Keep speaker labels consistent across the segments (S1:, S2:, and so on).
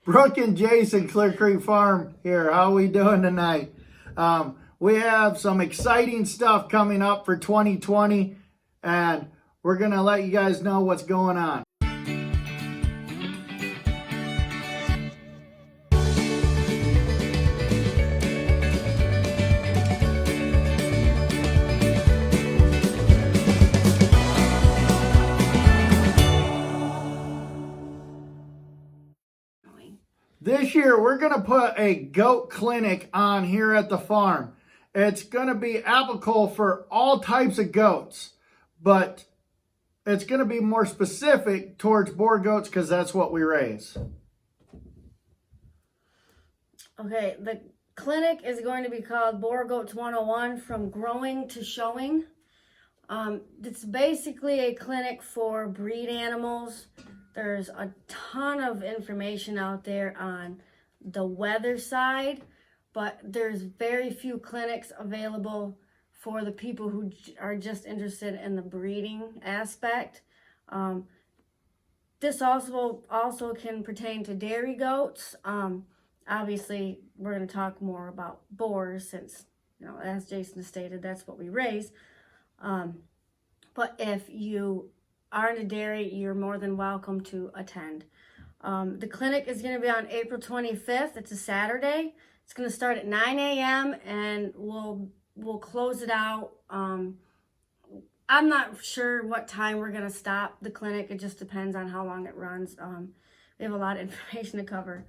S1: Brooke and Jason, Clear Creek Farm here. How we doing tonight? We have some exciting stuff coming up for 2020, and we're going to let you guys know what's going on. This year, we're going to put a goat clinic on here at the farm. It's going to be applicable for all types of goats, but it's going to be more specific towards Boer goats because that's what we raise.
S2: Okay, the clinic is going to be called Boer Goats 101, From Growing to Showing. It's basically a clinic for breed animals. There's a ton of information out there on the Wether side, but there's very few clinics available for the people who are just interested in the breeding aspect. This also can pertain to dairy goats. Obviously, we're going to talk more about Boers since, as Jason stated, that's what we raise. But if you are in a dairy, you're more than welcome to attend. The clinic is going to be on April 25th. It's a Saturday. It's going to start at 9 a.m. and we'll close it out. I'm not sure what time we're going to stop the clinic. It just depends on how long it runs. We have a lot of information to cover.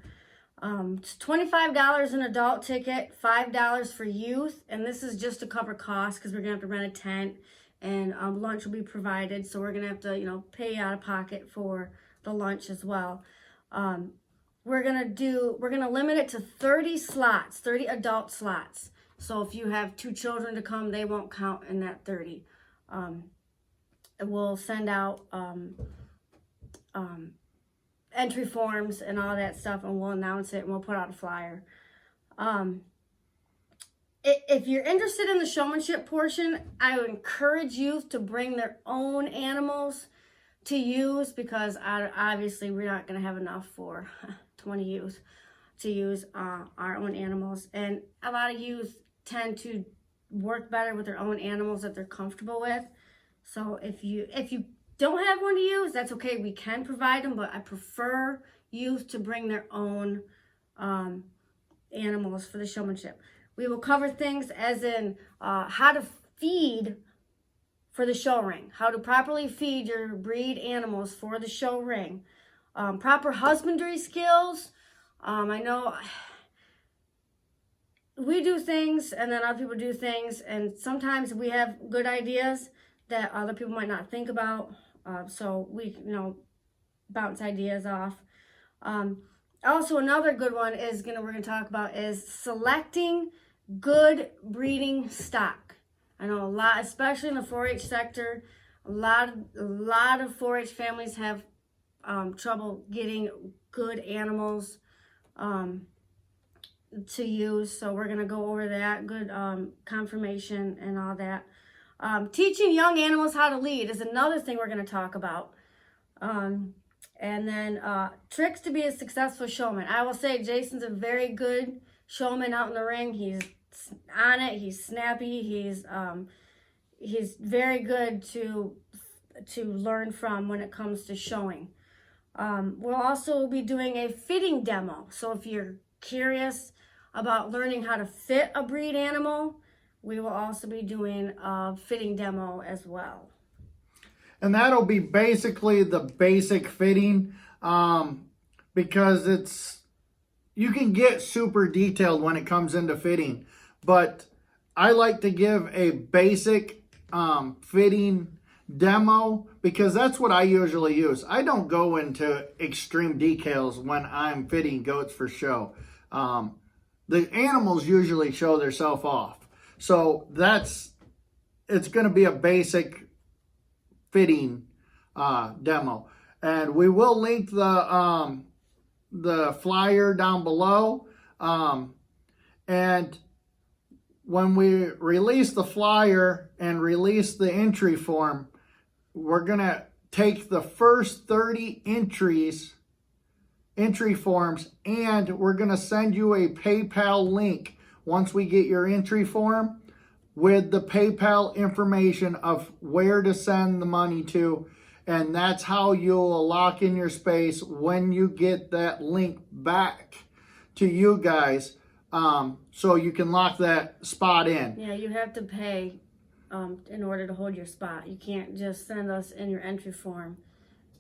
S2: It's $25 an adult ticket, $5 for youth, and this is just to cover costs because we're going to have to rent a tent. And lunch will be provided, so we're gonna have to, pay out of pocket for the lunch as well. We're gonna limit it to 30 slots, 30 adult slots. So if you have 2 children to come, they won't count in that 30. We'll send out entry forms and all that stuff, and we'll announce it, and we'll put out a flyer. If you're interested in the showmanship portion, I would encourage youth to bring their own animals to use because obviously we're not going to have enough for 20 youth to use our own animals. And a lot of youth tend to work better with their own animals that they're comfortable with. So if you don't have one to use, that's okay. We can provide them, but I prefer youth to bring their own animals for the showmanship. We will cover things as in how to feed for the show ring, how to properly feed your breed animals for the show ring, proper husbandry skills. I know we do things and then other people do things, and sometimes we have good ideas that other people might not think about. So we, bounce ideas off. Also, another good one is we're gonna talk about is selecting good breeding stock. I know a lot, especially in the 4-H sector, a lot of 4-H families have trouble getting good animals to use. So we're gonna go over that, good confirmation and all that. Teaching young animals how to lead is another thing we're gonna talk about. And then tricks to be a successful showman. I will say Jason's a very good showman out in the ring. He's on it. He's snappy. He's very good to learn from when it comes to showing. We'll also be doing a fitting demo. So if you're curious about learning how to fit a breed animal, we will also be doing a fitting demo as well.
S1: And that'll be basically the basic fitting because you can get super detailed when it comes into fitting, but I like to give a basic fitting demo because that's what I usually use. I don't go into extreme details when I'm fitting goats for show. The animals usually show themselves off. So it's going to be a basic fitting demo. And we will link the flyer down below. And when we release the flyer and release the entry form, we're going to take the first 30 entries entry forms, and we're going to send you a PayPal link once we get your entry form with the PayPal information of where to send the money to. And that's how you'll lock in your space when you get that link back to you guys, so you can lock that spot in.
S2: Yeah, you have to pay in order to hold your spot. You can't just send us in your entry form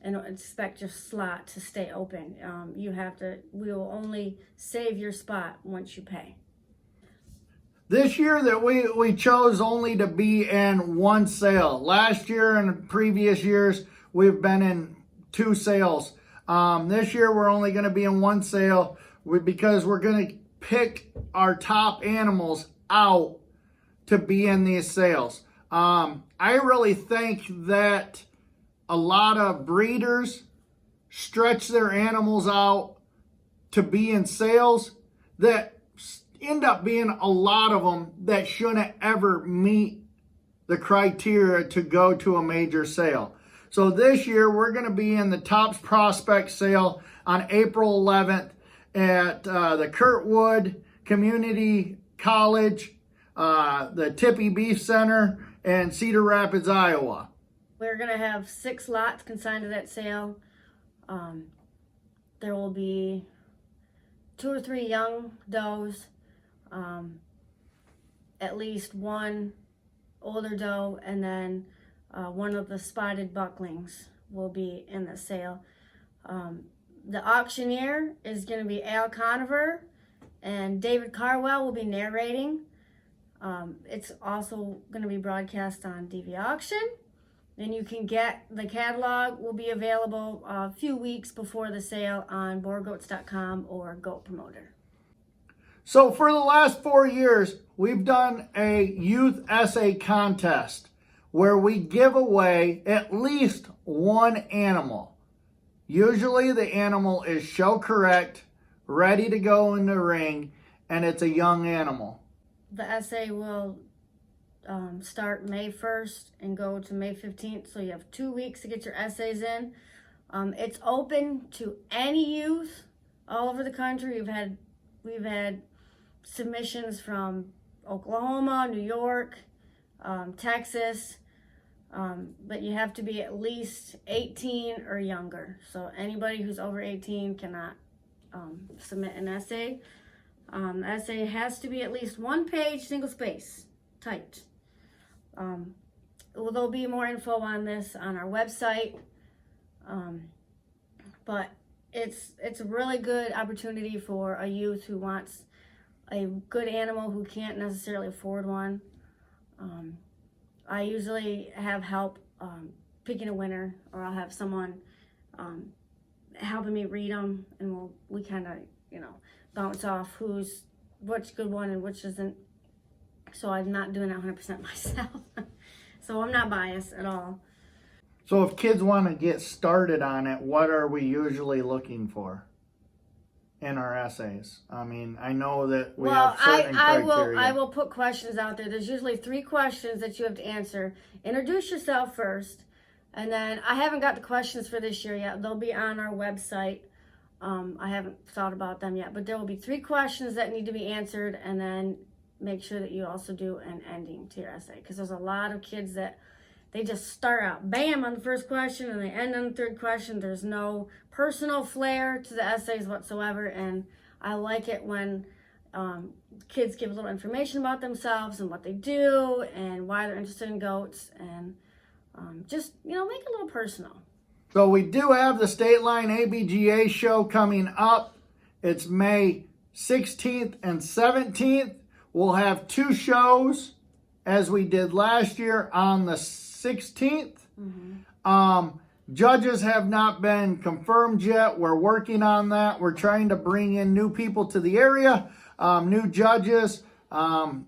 S2: and expect your slot to stay open. We will only save your spot once you pay.
S1: This year that we chose only to be in one sale. Last year and previous years, we've been in 2 sales. This year, we're only going to be in 1 sale because we're going to pick our top animals out to be in these sales. I really think that a lot of breeders stretch their animals out to be in sales that end up being a lot of them that shouldn't ever meet the criteria to go to a major sale. So this year we're going to be in the Tops Prospect sale on April 11th at the Kirkwood Community College, the Tippie Beef Center, and Cedar Rapids, Iowa.
S2: We're going to have 6 lots consigned to that sale. There will be 2 or 3 young does, at least 1 older doe, and then 1 of the spotted bucklings will be in the sale. The auctioneer is going to be Conover, and David Carwell will be narrating. It's also going to be broadcast on DV Auction. And you can get the catalog will be available a few weeks before the sale on boergoats.com or Goat Promoter.
S1: So for the last 4 years, we've done a youth essay contest where we give away at least 1 animal. Usually the animal is show correct, ready to go in the ring, and it's a young animal.
S2: The essay will start May 1st and go to May 15th, so you have 2 weeks to get your essays in. It's open to any youth all over the country. We've had submissions from Oklahoma, New York, Texas, but you have to be at least 18 or younger. So anybody who's over 18 cannot submit an essay. Essay has to be at least 1 page, single space, typed. There'll be more info on this on our website, but it's a really good opportunity for a youth who wants a good animal who can't necessarily afford one. I usually have help picking a winner, or I'll have someone helping me read them, and we kind of bounce off which good one and which isn't. So I'm not doing it 100% myself. So I'm not biased at all.
S1: So if kids want to get started on it, what are we usually looking for in our essays? I mean, I know that we have certain criteria.
S2: I will put questions out there. There's usually 3 questions that you have to answer. Introduce yourself first. And then I haven't got the questions for this year yet. They'll be on our website. I haven't thought about them yet. But there will be 3 questions that need to be answered, and then make sure that you also do an ending to your essay, because there's a lot of kids that they just start out bam on the first question and they end on the 3rd question. There's no personal flair to the essays whatsoever, and I like it when kids give a little information about themselves and what they do and why they're interested in goats, and just make it a little personal.
S1: So we do have the Stateline ABGA show coming up. It's May 16th and 17th. We'll have 2 shows, as we did last year, on the 16th. Mm-hmm. Judges have not been confirmed yet. We're working on that. We're trying to bring in new people to the area, new judges.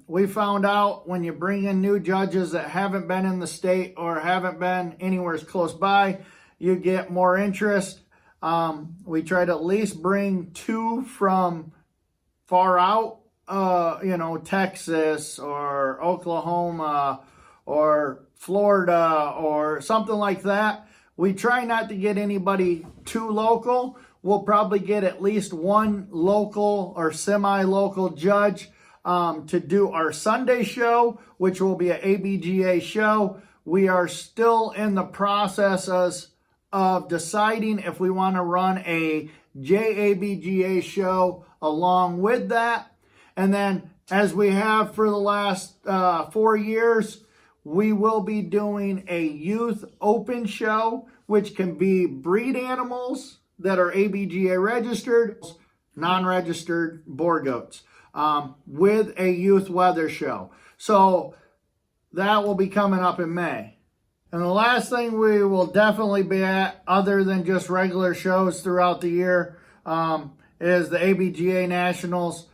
S1: We found out when you bring in new judges that haven't been in the state or haven't been anywhere close by, you get more interest. We try to at least bring 2 from far out. Texas or Oklahoma or Florida or something like that. We try not to get anybody too local. we'll probably get at least one local or semi-local judge to do our Sunday show, which will be an ABGA show. We are still in the process of deciding if we want to run a JABGA show along with that. And then, as we have for the last 4 years, we will be doing a youth open show, which can be breed animals that are ABGA registered, non-registered boar goats, with a youth weather show. So that will be coming up in May. And the last thing we will definitely be at, other than just regular shows throughout the year, is the ABGA Nationals,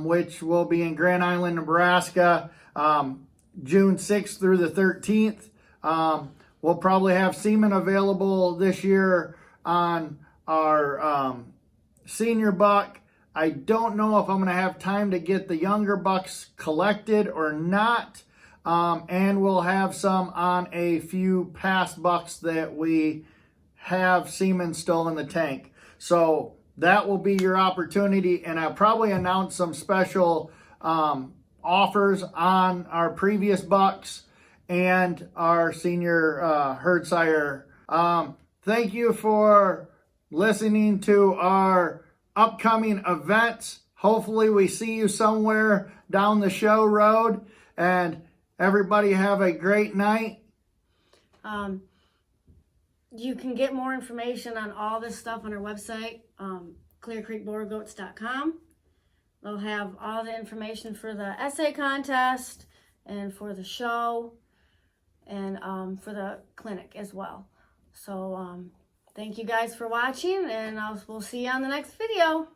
S1: which will be in Grand Island, Nebraska, June 6th through the 13th. We'll probably have semen available this year on our senior buck. I don't know if I'm going to have time to get the younger bucks collected or not. And we'll have some on a few past bucks that we have semen still in the tank. So that will be your opportunity. And I'll probably announce some special offers on our previous bucks and our senior herd sire. Thank you for listening to our upcoming events. Hopefully we see you somewhere down the show road, and everybody have a great night.
S2: You can get more information on all this stuff on our website, clearcreekboergoats.com. They'll have all the information for the essay contest and for the show and for the clinic as well. So thank you guys for watching, and we'll see you on the next video.